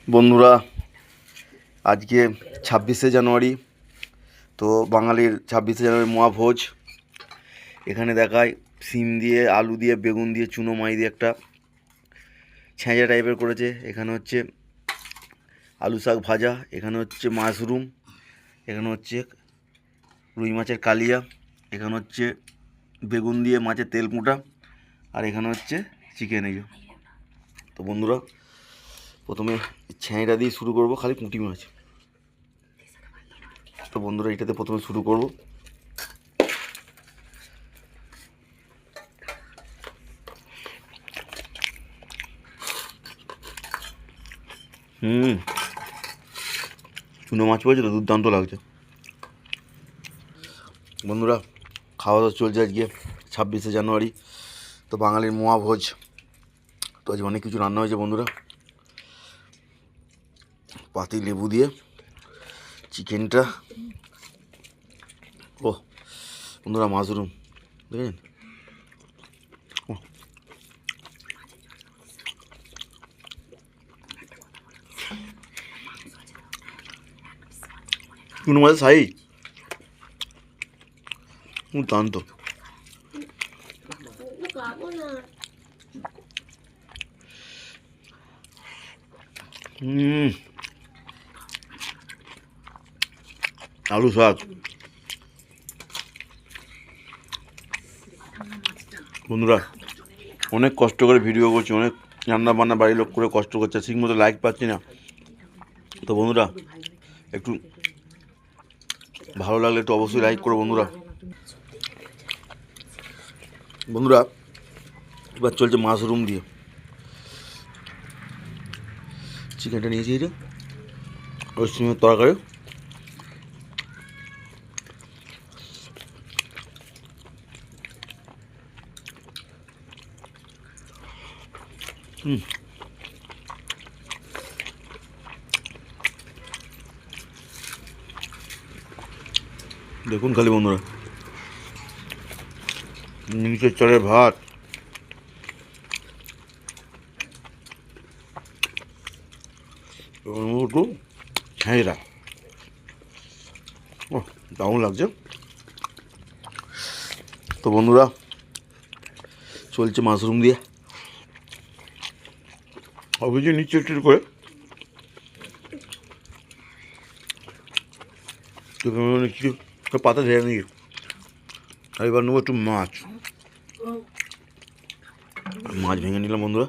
বন্ধুরা, আজকে 26শে জানুয়ারি। তো বাঙালির 26শে জানুয়ারি মহাভোজ। এখানে দেখায় সিম দিয়ে, আলু দিয়ে, বেগুন দিয়ে, চুনো মাই দিয়ে একটা ছেঁচা টাইপের করেছে। এখানে হচ্ছে আলু শাক ভাজা, এখানে হচ্ছে মাশরুম, এখানে হচ্ছে রুই মাছের কালিয়া, এখানে হচ্ছে বেগুন দিয়ে মাছের তেল মোটা, আর এখানে হচ্ছে চিকেন। এই তো বন্ধুরা, প্রথমে ছেঁচা দিয়ে শুরু করব, খালি পুঁটি মাছ। তো বন্ধুরা, এটাতে প্রথমে শুরু করব। চুনো মাছ পড়েছে তো দুর্দান্ত লাগছে। বন্ধুরা, খাওয়া দাওয়া চলছে আজকে 26শে জানুয়ারি। তো বাঙালির মহাভোজ। তো আজ অনেক কিছু রান্না হয়েছে বন্ধুরা। পাতি লেবু দিয়ে চিকেনটা, ও বন্ধুরা মাশরুম দেখেছেন, চুনো মাছের সাইজ দুর্দান্ত। আলু শাক। বন্ধুরা, অনেক কষ্ট করে ভিডিও করছি, অনেক রান্না বান্না বাড়ির লোক করে কষ্ট করছে, ঠিক মতো লাইক পাচ্ছি না। তো বন্ধুরা, একটু ভালো লাগলে একটু অবশ্যই লাইক করো বন্ধুরা। বন্ধুরা, এবার চলছে মাশরুম দিয়ে চিকেনটা নিয়েছি। এটা ওই সিমের তরকারি। দেখুন খালি বন্ধুরা, নিচের চালের ভাত, একটু ছেঁচড়া, ও দারুণ লাগছে। তো বন্ধুরা, চলছে মাশরুম দিয়ে, অবশ্যই নিচে একটু করে কিছু পাতা ঢেলে নিয়ে। আর এবার নেবো একটু মাছ ভেঙে নিলাম বন্ধুরা।